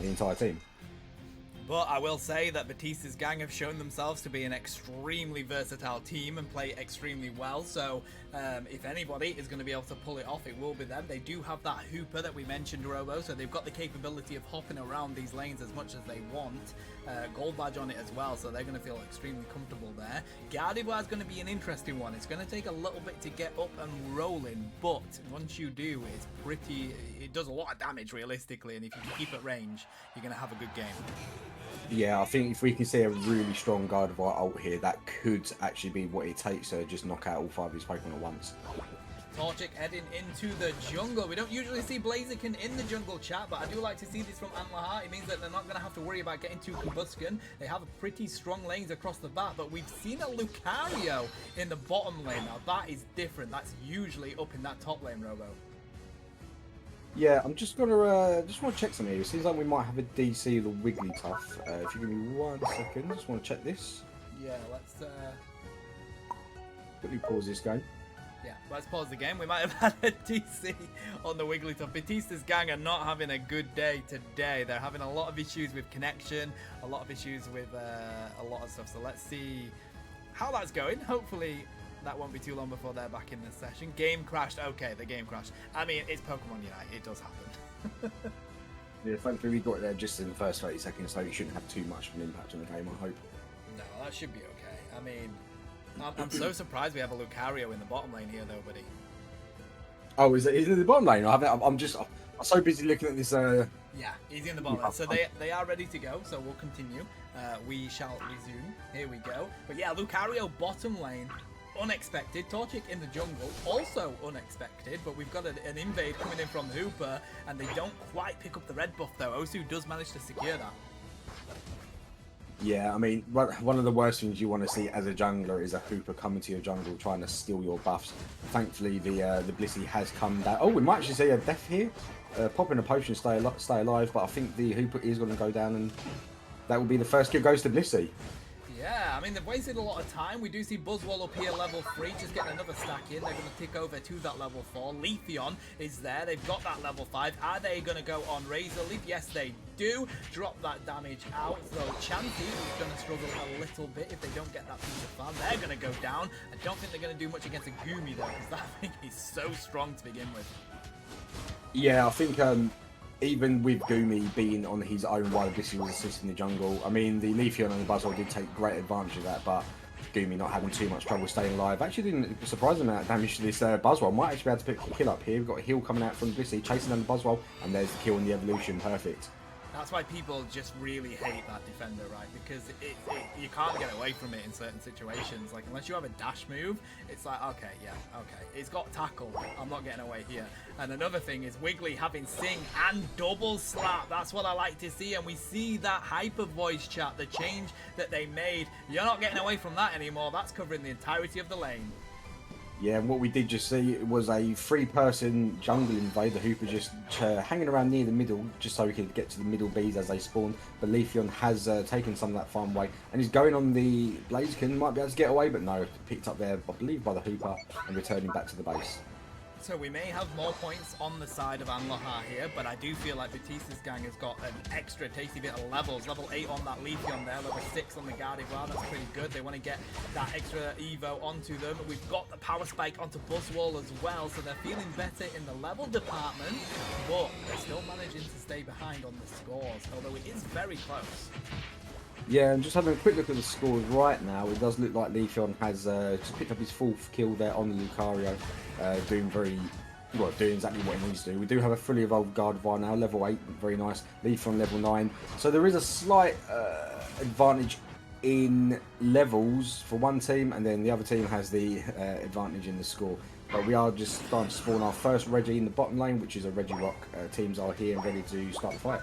the entire team. But I will say that Bautistas' gang have shown themselves to be an extremely versatile team and play extremely well. So if anybody is going to be able to pull it off, it will be them. They do have that hooper that we mentioned, Robo, so they've got the capability of hopping around these lanes as much as they want. Gold badge on it as well, so they're going to feel extremely comfortable there. Gardevoir is going to be an interesting one. It's going to take a little bit to get up and rolling, but once you do, it does a lot of damage realistically, and if you can keep at range, you're going to have a good game. Yeah, I think if we can see a really strong Gardevoir ult here, that could actually be what it takes to just knock out all 5 of his Pokemon at once. Torchic heading into the jungle. We don't usually see Blaziken in the jungle, chat, but I do like to see this from Anlaha. It means that they're not going to have to worry about getting too Combusken. They have pretty strong lanes across the bat, but we've seen a Lucario in the bottom lane. Now, that is different. That's usually up in that top lane, Robo. Yeah, I'm just gonna just want to check something here. It seems like we might have a DC of the Wigglytuff. If you give me 1 second, just want to check this. Yeah, let's quickly pause this game. Yeah, let's pause the game. We might have had a DC on the Wigglytuff. Bautistas' gang are not having a good day today. They're having a lot of issues with connection, a lot of issues with a lot of stuff. So let's see how that's going. Hopefully that won't be too long before they're back in the session. Game crashed. Okay, the game crashed. I mean, it's Pokemon Unite. It does happen. Yeah, thankfully we got it there just in the first 30 seconds, so it shouldn't have too much of an impact on the game, I hope. No, that should be okay. I mean, I'm so surprised we have a Lucario in the bottom lane here, though, buddy. Oh, is it in the bottom lane? I'm so busy looking at this. Yeah, he's in the bottom lane. So they are ready to go, so we'll continue. We shall resume. Here we go. But yeah, Lucario bottom lane. Unexpected. Torchic in the jungle, also unexpected, but we've got an invade coming in from Hooper, and they don't quite pick up the red buff though. Osu does manage to secure that. Yeah, I mean, one of the worst things you want to see as a jungler is a Hooper coming to your jungle trying to steal your buffs. Thankfully, the Blissey has come down. Oh, we might actually see a death here. Popping a potion, stay alive, but I think the Hooper is going to go down, and that will be the first kill goes to Blissey. Yeah, I mean, they've wasted a lot of time. We do see Buzzwole up here, level 3, just getting another stack in. They're going to tick over to that level 4. Leafeon is there. They've got that level 5. Are they going to go on Razor Leaf? Yes, they do. Drop that damage out. So Chansey is going to struggle a little bit if they don't get that piece of farm. They're going to go down. I don't think they're going to do much against a Goomy, though, because that thing is so strong to begin with. Yeah, I think even with Goomy being on his own while Blissey was assisting the jungle, I mean, the Leafeon and the Buzzwole did take great advantage of that, but Goomy not having too much trouble staying alive. Actually didn't surprise him amount of damage to this Buzzwole. Might actually be able to pick a kill up here. We've got a heal coming out from Blissey, chasing down the Buzzwole, and there's the kill in the evolution. Perfect. That's why people just really hate that defender, right? Because you can't get away from it in certain situations. Like, unless you have a dash move, it's like, okay, yeah, okay. It's got tackle. I'm not getting away here. And another thing is Wiggly having Sing and double slap. That's what I like to see. And we see that hyper voice chat, the change that they made. You're not getting away from that anymore. That's covering the entirety of the lane. Yeah, and what we did just see was a 3-person jungle invade. The Hooper just hanging around near the middle, just so he could get to the middle bees as they spawn. But Leafeon has taken some of that farm away, and he's going on the Blaziken. Might be able to get away, but no, picked up there, I believe, by the Hooper, and returning back to the base. So we may have more points on the side of Anlaha here, but I do feel like Bautistas' gang has got an extra tasty bit of levels. Level 8 on that Leafeon there, level 6 on the Gardevoir. That's pretty good. They want to get that extra Evo onto them. We've got the Power Spike onto Buzzwole as well, so they're feeling better in the level department, but they're still managing to stay behind on the scores, although it is very close. Yeah, and just having a quick look at the scores right now, it does look like Leafeon has just picked up his 4th kill there on the Lucario, doing exactly what he needs to do. We do have a fully evolved Gardevoir now, level 8, very nice. Leafeon level 9, so there is a slight advantage in levels for one team, and then the other team has the advantage in the score. But we are just starting to spawn our first Reggie in the bottom lane, which is a Regirock. Teams are here and ready to start the fight.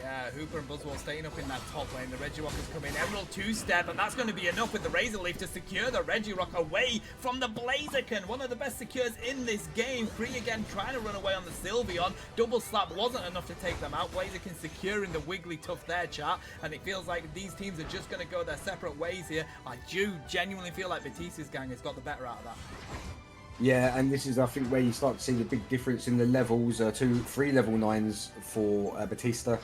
Yeah, Hooper and Buzzwole staying up in that top lane. The Regirock is coming. Emerald 2-step, and that's going to be enough with the Razor Leaf to secure the Regirock away from the Blaziken. One of the best secures in this game. Free again, trying to run away on the Sylveon. Double slap wasn't enough to take them out. Blaziken securing the Wigglytuff there, chat. And it feels like these teams are just going to go their separate ways here. I do genuinely feel like Bautistas' gang has got the better out of that. Yeah, and this is, I think, where you start to see the big difference in the levels. 3 level 9s for Bautista.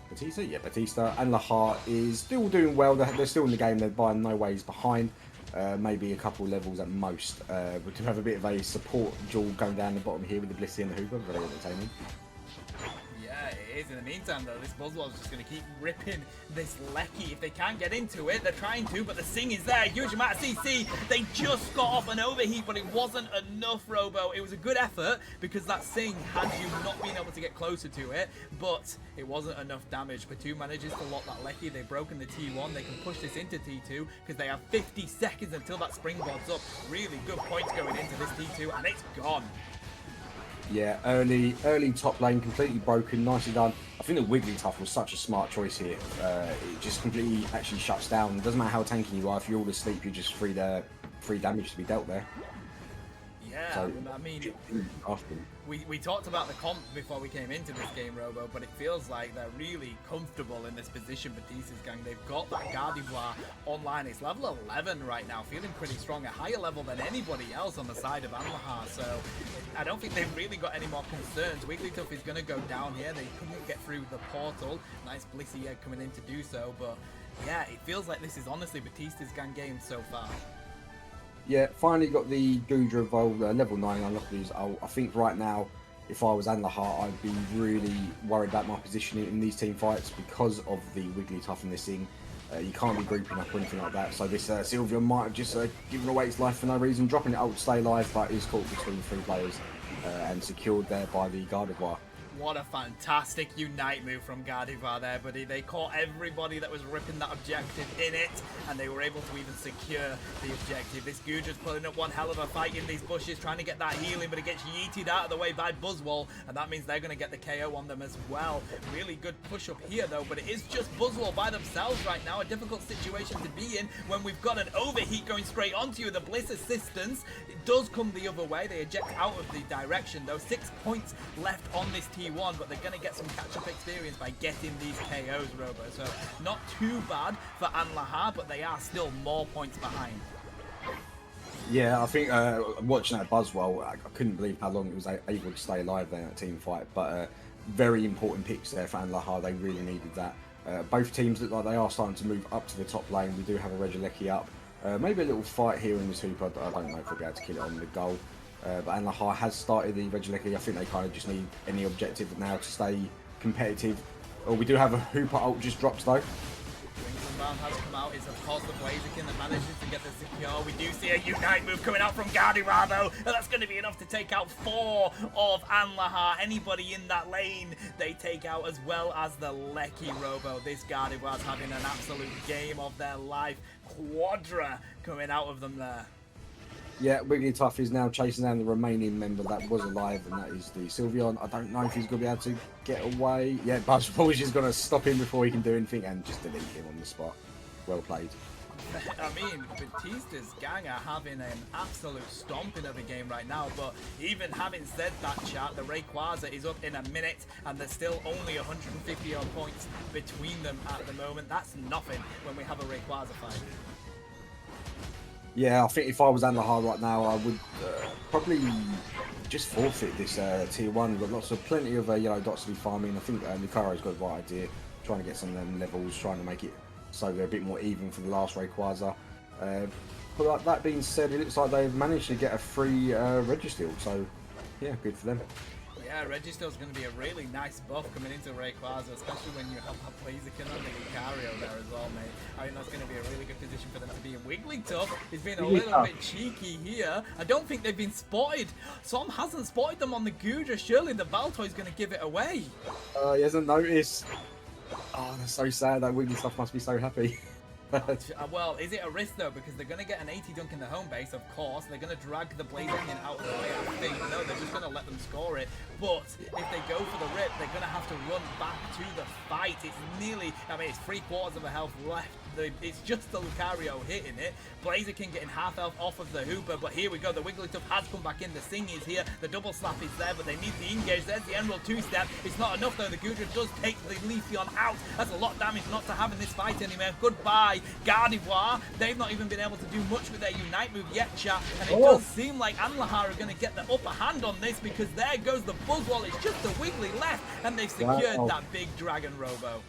Batista? Yeah, Batista. Anlaha is still doing well. They're still in the game. They're by no ways behind. Maybe a couple levels at most. We do have a bit of a support duel going down the bottom here with the Blissey and the Hooper. Very entertaining. Yeah, it is. In the meantime, though, this Buzzwell's just going to keep ripping this Lecky. If they can't get into it, they're trying to, but the Sing is there. Huge amount of CC. They just got off an overheat, but it wasn't enough, Robo. It was a good effort because that Sing had you not been able to get closer to it, but it wasn't enough damage. Batu manages to lock that Lecky. They've broken the T1. They can push this into T2 because they have 50 seconds until that springboard's up. Really good points going into this T2, and it's gone. Yeah, early top lane, completely broken, nicely done. I think the Wigglytuff was such a smart choice here. It just completely actually shuts down. It doesn't matter how tanky you are, if you're all asleep, you're just free damage to be dealt there. Yeah, So, I mean, often. we talked about the comp before we came into this game, Robo, but it feels like they're really comfortable in this position. Batista's gang, they've got that Gardevoir online. It's level 11 right now, feeling pretty strong, a higher level than anybody else on the side of Anlaha. So I don't think they've really got any more concerns. Wigglytuff is going to go down here. They couldn't get through the portal. Nice Blissey egg coming in to do so, but yeah, it feels like this is honestly Batista's gang game so far. Yeah, finally got the Gudra Evolved level 9 unlocked these. I think right now, if I was Anlaha, I'd be really worried about my position in these team fights because of the Wigglytuff and this thing. You can't be grouping up or anything like that. So this Sylveon might have just given away its life for no reason, dropping it out to stay alive, but is caught between 3 players and secured there by the Gardevoir. What a fantastic Unite move from Gardevoir there, buddy. They caught everybody that was ripping that objective in it, and they were able to even secure the objective. This Gudra's putting up one hell of a fight in these bushes, trying to get that healing, but it gets yeeted out of the way by Buzzwell, and that means they're going to get the KO on them as well. Really good push up here, though, but it is just Buzzwell by themselves right now. A difficult situation to be in when we've got an overheat going straight onto you. The Bliss assistance, it does come the other way. They eject out of the direction, though. 6 points left on this T1, but they're going to get some catch-up experience by getting these KOs, Robo. So not too bad for Anlaha, but they are still more points behind. Yeah, I think watching that Buzzwell, I couldn't believe how long it was able to stay alive there in that team fight. But very important picks there for Anlaha. They really needed that. Both teams look like they are starting to move up to the top lane. We do have a Regieleki up. Maybe a little fight here in this hoop. I don't know if we'll be able to kill it on the goal. But Anlaha has started the Regieleki. I think they kind of just need any objective now to stay competitive. We do have a Hooper ult just drops though. Round has come out. It's of course the Blaziken that manages to get the secure. We do see a Unite move coming out from Gardevoir though, and that's going to be enough to take out 4 of Anlaha. Anybody in that lane they take out, as well as the Lecky, Robo. This Gardevoir's having an absolute game of their life. Quadra coming out of them there. Yeah, Wigglytuff is now chasing down the remaining member that was alive, and that is the Sylveon. I don't know if he's going to be able to get away. Yeah, Buzzwell is just going to stop him before he can do anything and just delete him on the spot. Well played. I mean, Batista's gang are having an absolute stomping of a game right now, but even having said that, chat, the Rayquaza is up in a minute, and there's still only 150 odd points between them at the moment. That's nothing when we have a Rayquaza fight. Yeah, I think if I was Anlaha right now, I would probably just forfeit this tier 1. We've got plenty of yellow dots to be farming. I think Lucario's got the right idea, trying to get some of them levels, trying to make it so they're a bit more even for the last Rayquaza. But like that being said, it looks like they've managed to get a free Registeel, so yeah, good for them. Yeah, Registeel's going to be a really nice buff coming into Rayquaza, especially when you have that Blaziken and the Lucario there as well, mate. I think that's going to be a really good position for them to be in. Wigglytuff is being a little bit cheeky here. I don't think they've been spotted. Som hasn't spotted them on the Gudra. Surely the Baltoy's going to give it away. He hasn't noticed. Oh, that's so sad. That Wigglytuff must be so happy. Well, is it a risk though? Because they're going to get an 80 dunk in the home base, of course. They're going to drag the Blaziken out of the way, I think. No, they're just going to let them score it. But if they go for the rip, they're going to have to run back to the fight. It's nearly, I mean, it's 3/4 of a health left it's just the Lucario hitting it. Blaziken getting half health off of the Hooper, but here we go. The Wigglytuff has come back in. The Sing is here. The double slap is there, but they need the engage. There's the Emerald 2-step. It's not enough though. The Gudra does take the Leafeon out. That's a lot of damage not to have in this fight anymore. Goodbye, Gardevoir. They've not even been able to do much with their Unite move yet, chat. And it does seem like Anlaha are going to get the upper hand on this, because there goes the Buzzwole. It's just the Wiggly left, and they've secured that big Dragon Robo.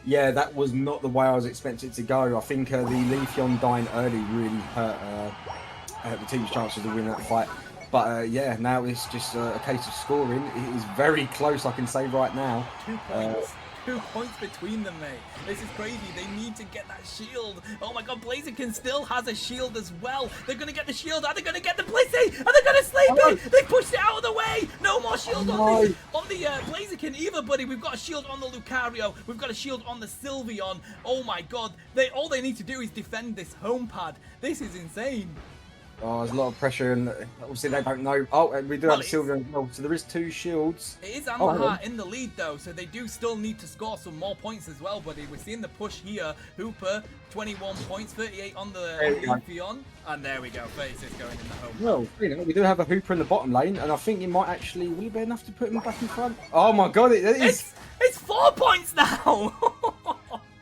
Yeah, that was not the way I was expecting it to go. I think the Leafeon dying early really hurt the team's chances of winning that fight. But yeah, now it's just a case of scoring. It is very close, I can say right now. 2 points. 2 points between them, mate. This is crazy. They need to get that shield. Oh my god, Blaziken still has a shield as well. They're going to get the shield. Are they going to get the Blissey? Are they going to sleep it? They pushed it out of the way. No more shield on the Blaziken either, buddy. We've got a shield on the Lucario. We've got a shield on the Sylveon. Oh my god. All they need to do is defend this home pad. This is insane. Oh, there's a lot of pressure, and obviously they don't know. Oh, and we do have a Sylveon as well, so there is 2 shields. It is Anlaha in the lead, though, so they do still need to score some more points as well, buddy. We're seeing the push here. Hooper, 21 points, 38 on the Leafeon. And there we go, 36 going in the home. Well, you know, we do have a Hooper in the bottom lane, and I think it might actually... Will it be enough to put him back in front? Oh, my God, it is... It's 4 points now!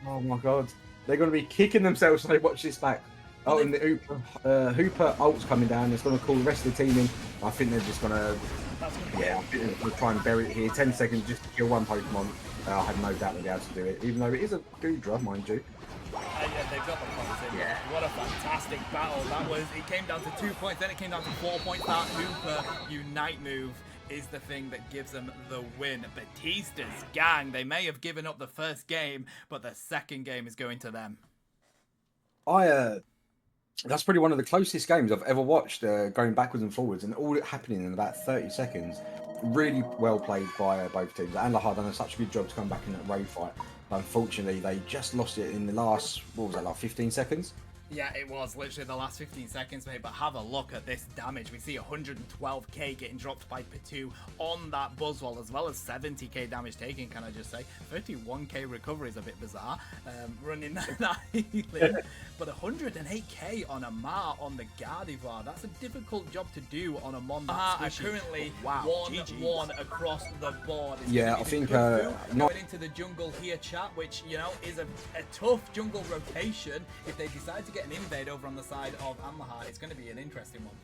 Oh, my God. They're going to be kicking themselves when they watch this back. Oh, and the Hooper ult's coming down. It's going to call the rest of the team in. I think they're just going to... Yeah, I think they're going to try and bury it here. 10 seconds just to kill one Pokemon. I have no doubt they'll be able to do it, even though it is a Gudra, mind you. Yeah, they've got the points in. Yeah. What a fantastic battle that was. It came down to 2 points, then it came down to 4 points. That Hooper Unite move is the thing that gives them the win. Bautistas gang, they may have given up the first game, but the second game is going to them. That's probably one of the closest games I've ever watched, going backwards and forwards, and all happening in about 30 seconds. Really well played by both teams. Anlaha done such a good job to come back in that raid fight. But unfortunately, they just lost it in the last, what was that, like 15 seconds? Yeah, it was literally the last 15 seconds, mate, but have a look at this damage. We see 112k getting dropped by Patu on that Buzzwole, as well as 70k damage taken, can I just say. 31k recovery is a bit bizarre, running that healing. But 108k on a Ma on the Gardevoir. That's a difficult job to do on a Mon that's currently 1-1 across the board. It's yeah, I think... going into the jungle here, chat, which, you know, is a tough jungle rotation. If they decide to get an invade over on the side of Anlaha, it's going to be an interesting one.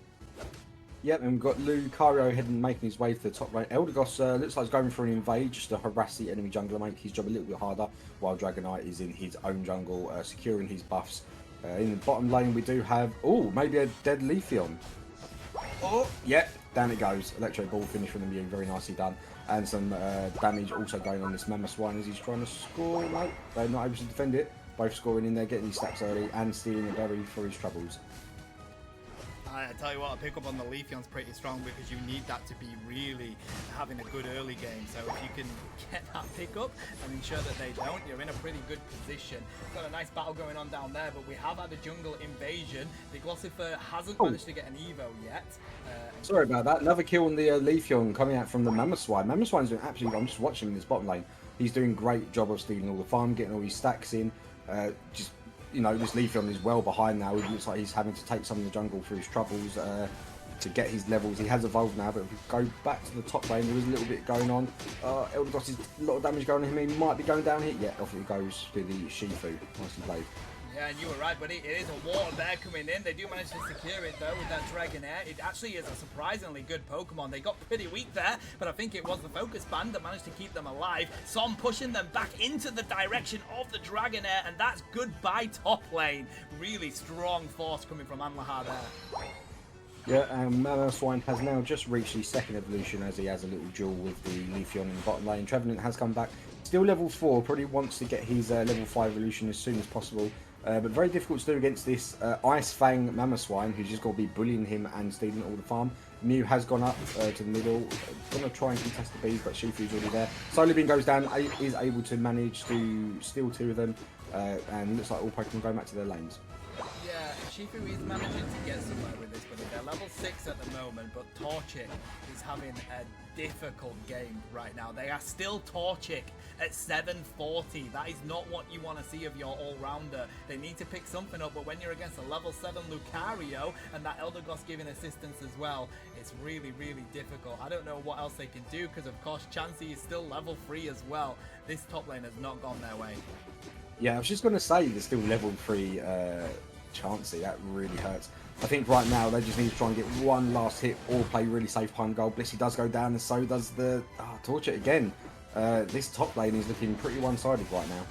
Yep, and we've got Lucario heading, making his way to the top lane. Eldegoss looks like he's going for an invade just to harass the enemy jungler, make his job a little bit harder, while Dragonite is in his own jungle, securing his buffs. In the bottom lane, we do have, maybe a dead Leafeon. Oh, yeah, down it goes. Electro Ball finish from the Mew, very nicely done. And some damage also going on this Mamoswine as he's trying to score. No, they're not able to defend it. Both scoring in there, getting these stacks early, and stealing a berry for his troubles. I tell you what, a pick up on the Leafeon's pretty strong, because you need that to be really having a good early game. So if you can get that pick up and ensure that they don't, you're in a pretty good position. Got a nice battle going on down there, but we have had a jungle invasion. The Glossifer hasn't managed to get an Evo yet. Sorry about that. Another kill on the Leafeon coming out from the Mamoswine. Mamoswine's doing absolutely... I'm just watching him in this bottom lane. He's doing a great job of stealing all the farm, getting all his stacks in. Just... You know, this Leafeon is well behind now. It looks like he's having to take some of the jungle through his troubles to get his levels. He has evolved now, but if we go back to the top lane, there is a little bit going on. Eldegoss is a lot of damage going on him. He might be going down here. Yeah, off it goes to the Shifu. Nicely played. Yeah, and you were right, buddy. It is a water bear coming in. They do manage to secure it, though, with that Dragonair. It actually is a surprisingly good Pokemon. They got pretty weak there, but I think it was the Focus Band that managed to keep them alive. Som pushing them back into the direction of the Dragonair, and that's goodbye top lane. Really strong force coming from Anlaha there. Yeah, and Mamoswine has now just reached his second evolution, as he has a little duel with the Leafeon in the bottom lane. Trevenant has come back. Still level 4, probably wants to get his level 5 evolution as soon as possible. But very difficult to do against this Ice Fang Mamoswine, who's just got to be bullying him and stealing all the farm. Mew has gone up to the middle, going to try and contest the bees, but Shifu's already there. Solarbeam goes down, is able to manage to steal 2 of them, and looks like all Pokemon going back to their lanes. Yeah, Shifu is managing to get somewhere with this, but they're level 6 at the moment, but Torchic is having a difficult game right now. They are still Torchic at 740. That is not what you want to see of your all-rounder. They need to pick something up, but when you're against a level 7 Lucario and that Eldegoss giving assistance as well, it's really, really difficult. I don't know what else they can do because, of course, Chansey is still level 3 as well. This top lane has not gone their way. Yeah, I was just going to say there's still level 3 Chansey. That really hurts. I think right now they just need to try and get one last hit or play really safe behind goal. Blissey does go down and so does the Torchic again. This top lane is looking pretty one-sided right now.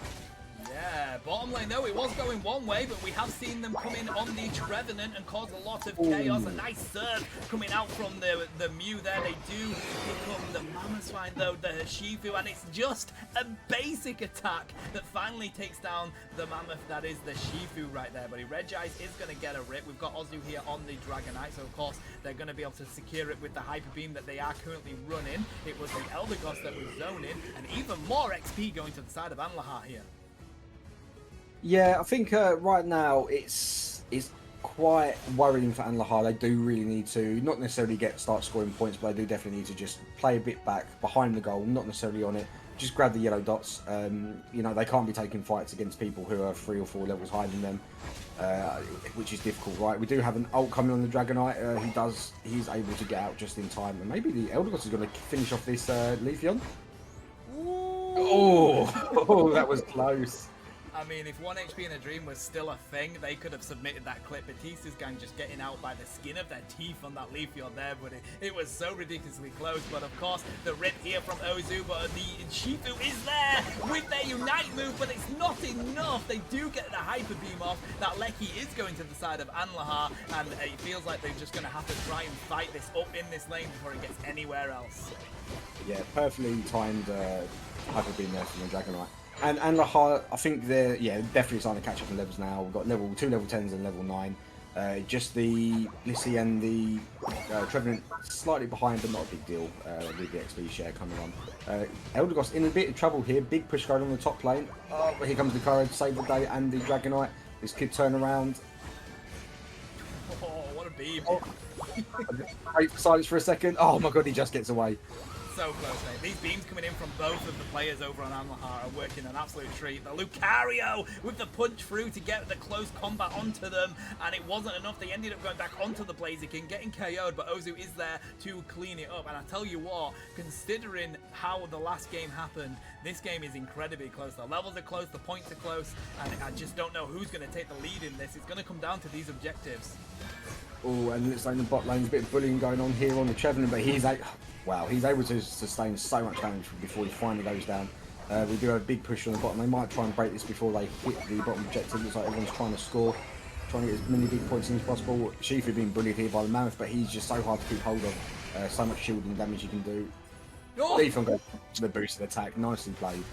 Yeah, bottom lane though, it was going one way, but we have seen them come in on the Trevenant and cause a lot of chaos. A nice serve coming out from the Mew there. They do pick up the Mammothswine though, the Shifu, and it's just a basic attack that finally takes down the Mammoth. That is the Shifu right there, but Regice is going to get a rip. We've got Ozu here on the Dragonite, so of course they're going to be able to secure it with the Hyper Beam that they are currently running. It was the Eldegoss that was zoning, and even more XP going to the side of Anlaha here. Yeah, I think right now it's quite worrying for Anlaha. They do really need to not necessarily start scoring points, but they do definitely need to just play a bit back behind the goal, not necessarily on it. Just grab the yellow dots. You know, they can't be taking fights against people who are 3 or 4 levels higher than them, which is difficult, right? We do have an ult coming on the Dragonite. He's able to get out just in time, and maybe the Eldegoss is going to finish off this Leafeon. Oh, that was close. I mean, if 1 HP in a dream was still a thing, they could have submitted that clip. Bautistas gang just getting out by the skin of their teeth on that Leafeon there, but it was so ridiculously close. But of course, the rip here from Ozu, but the Shifu is there with their Unite move, but it's not enough. They do get the Hyper Beam off. That Lecky is going to the side of Anlaha, and it feels like they're just going to have to try and fight this up in this lane before it gets anywhere else. Yeah, perfectly timed Hyper Beam there from the Dragonite. And Anlaha, I think they're definitely starting to catch up in levels now. We've got 2 level 10s and level 9. Just the Blissey and the Trevenant slightly behind, but not a big deal with the XP share coming on. Eldegoss in a bit of trouble here. Big push going on the top lane. Oh, but here comes the Lucario to save the day and the Dragonite. This could turn around. Oh, what a beam. Oh. Wait for silence for a second. Oh my god, he just gets away. So close, mate. These beams coming in from both of the players over on Anlaha are working an absolute treat. The Lucario with the punch through to get the close combat onto them, and it wasn't enough. They ended up going back onto the Blaziken, getting KO'd, but Ozu is there to clean it up. And I tell you what, considering how the last game happened, this game is incredibly close. The levels are close, the points are close, and I just don't know who's going to take the lead in this. It's going to come down to these objectives. Oh, and it's like the bot lane's a bit of bullying going on here on the Trevenant, but he's able to sustain so much damage before he finally goes down. We do have a big push on the bottom. They might try and break this before they hit the bottom objective. Looks like everyone's trying to score, trying to get as many big points in as possible. Shifu being bullied here by the Mammoth, but he's just so hard to keep hold of. So much shielding damage he can do. Oh! Leafeon goes to the boosted attack. Nicely played.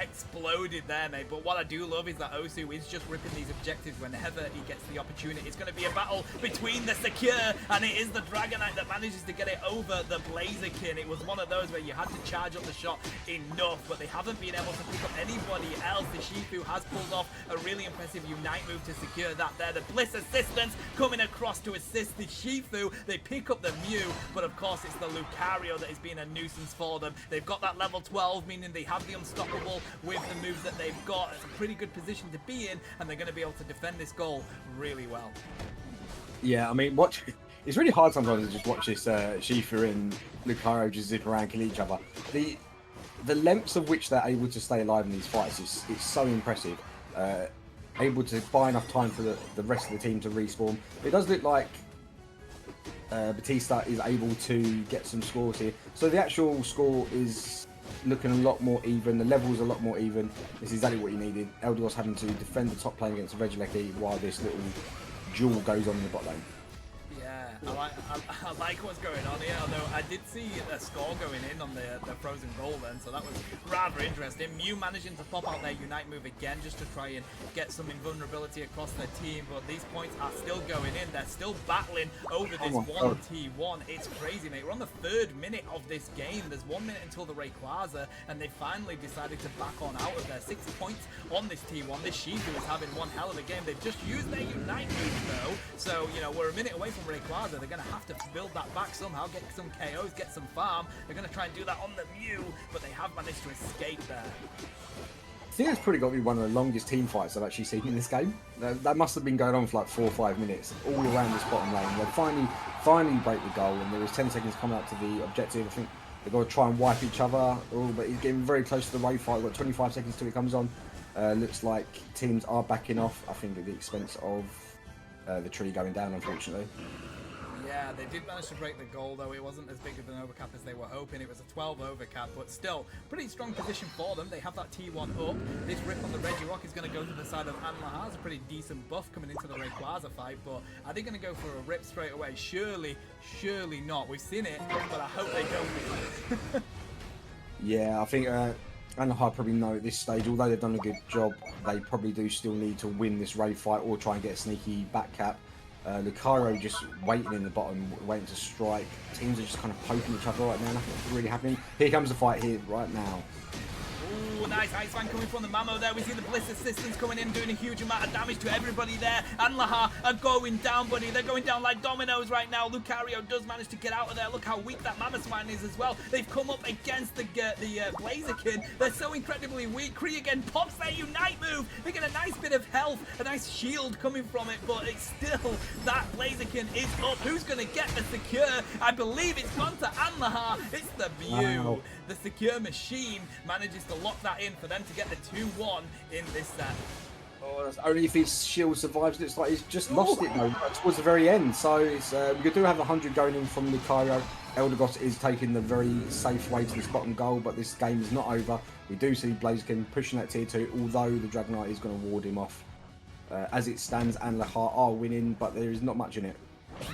Exploded there, mate. But what I do love is that Ozu is just ripping these objectives whenever he gets the opportunity. It's going to be a battle between the Secure, and it is the Dragonite that manages to get it over the Blaziken. It was one of those where you had to charge up the shot enough, but they haven't been able to pick up anybody else. The Shifu has pulled off a really impressive Unite move to secure that there. The Bliss assistance coming across to assist the Shifu. They pick up the Mew, but of course it's the Lucario that is being a nuisance for them. They've got that level 12, meaning they have the Unstoppable with the moves that they've got. It's a pretty good position to be in, and they're going to be able to defend this goal really well. Yeah, I mean, it's really hard sometimes to just watch this Shifu and Lucario just zip around, kill each other. The lengths of which they're able to stay alive in these fights is so impressive. Able to buy enough time for the rest of the team to respawn. It does look like Bautista is able to get some scores here. So the actual score is looking a lot more even. The level's a lot more even. This is exactly what you needed. Eldegoss having to defend the top lane against Regilecki while this little duel goes on in the bot lane. Yeah, I like what's going on here, although I did see a score going in on the frozen goal then, so that was rather interesting. Mew managing to pop out their Unite move again just to try and get some invulnerability across their team, but these points are still going in. They're still battling over this 1v1. It's crazy, mate. We're on the 3rd minute of this game. There's 1 minute until the Rayquaza, and they finally decided to back on out of there. 6 points on this T1. This Shifu is having one hell of a game. They've just used their Unite move, though, so, you know, we're a minute away from Rayquaza. They're going to have to build that back somehow, get some KOs, get some farm. They're going to try and do that on the Mew, but they have managed to escape there. I think it's probably got to be one of the longest team fights I've actually seen in this game. That must have been going on for like 4 or 5 minutes, all around this bottom lane. They finally break the goal, and there was 10 seconds coming up to the objective. I think they've got to try and wipe each other, but he's getting very close to the Ray fight. We've got 25 seconds till it comes on. Looks like teams are backing off, I think, at the expense of the tree going down, unfortunately. Yeah, they did manage to break the goal, though. It wasn't as big of an overcap as they were hoping. It was a 12 overcap, but still, pretty strong position for them. They have that T1 up. This rip on the Regirock is going to go to the side of Anlaha. It's a pretty decent buff coming into the Rayquaza fight, but are they going to go for a rip straight away? Surely not. We've seen it, but I hope they don't. Yeah, I think Anlaha probably know at this stage, although they've done a good job, they probably do still need to win this Ray fight or try and get a sneaky back cap. Lucario just waiting in the bottom, waiting to strike. Teams are just kind of poking each other right now. Nothing's really happening. Here comes the fight here right now. Ooh, nice Ice Fan coming from the Mamo there. We see the Bliss Assistants coming in, doing a huge amount of damage to everybody there. Anlaha are going down, buddy. They're going down like dominoes right now. Lucario does manage to get out of there. Look how weak that Mammothswine is as well. They've come up against the Blaziken. They're so incredibly weak. Kree again pops their Unite move. They get a nice bit of health, a nice shield coming from it, but it's still, that Blaziken is up. Who's going to get the secure? I believe it's gone to Anlaha. It's the Mew. Wow. The secure machine manages to lock that in for them to get the 2-1 in this set. Oh, that's only if his shield survives. It's like he's just lost it though towards the very end. So it's we do have 100 going in from Lucario. Eldegoss is taking the very safe way to this bottom goal, but this game is not over. We do see Blaziken pushing that tier 2, although the Dragonite is going to ward him off. As it stands, Anlaha are winning, but there is not much in it.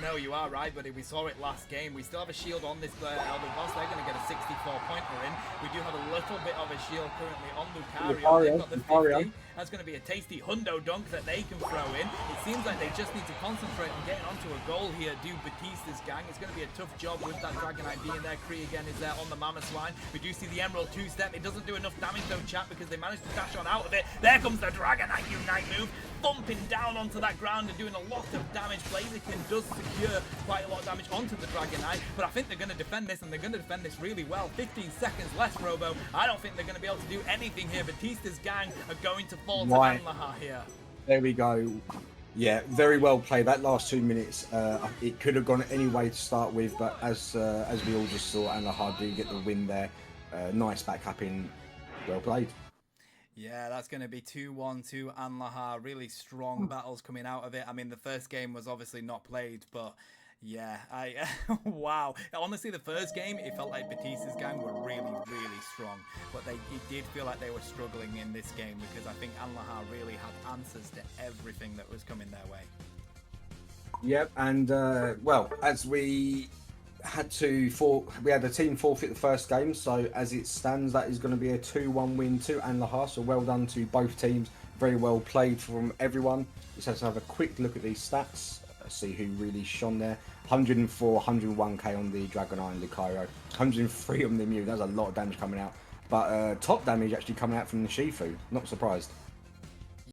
No, you are right, buddy. We saw it last game. We still have a shield on this Eldegoss. They're going to get a 64-pointer in. We do have a little bit of a shield currently on Lucario. They've got the 50. That's going to be a tasty hundo dunk that they can throw in. It seems like they just need to concentrate on getting onto a goal here. Do Bautistas' gang. It's going to be a tough job with that Dragonite being there. Kree again is there on the Mammothswine. We do see the Emerald 2-step. It doesn't do enough damage though, chat, because they managed to dash on out of it. There comes the Dragonite Unite move, thumping down onto that ground and doing a lot of damage. Blaziken does secure quite a lot of damage onto the Dragonite, but I think they're going to defend this, and they're going to defend this really well. 15 seconds less, Robo. I don't think they're going to be able to do anything here. Bautistas' gang are going to fall to Anlaha here. There we go. Yeah, very well played. That last 2 minutes, it could have gone any way to start with, but as we all just saw, Anlaha do get the win there. Nice back up in. Well played. Yeah, that's going to be 2-1 to Anlaha. Really strong battles coming out of it. I mean, the first game was obviously not played, but yeah, wow. Honestly, the first game, it felt like Bautistas' gang were really strong, but it did feel like they were struggling in this game because I think Anlaha really had answers to everything that was coming their way. Yep, and well, as we had a team forfeit the first game, so as it stands, that is going to be a 2-1 win to Anlaha. So well done to both teams. Very well played from everyone. Just have to have a quick look at these stats, see who really shone there. 104, 101k on the Dragonite and Lucario, 103 on the Mew. That's a lot of damage coming out, but top damage actually coming out from the Shifu. Not surprised.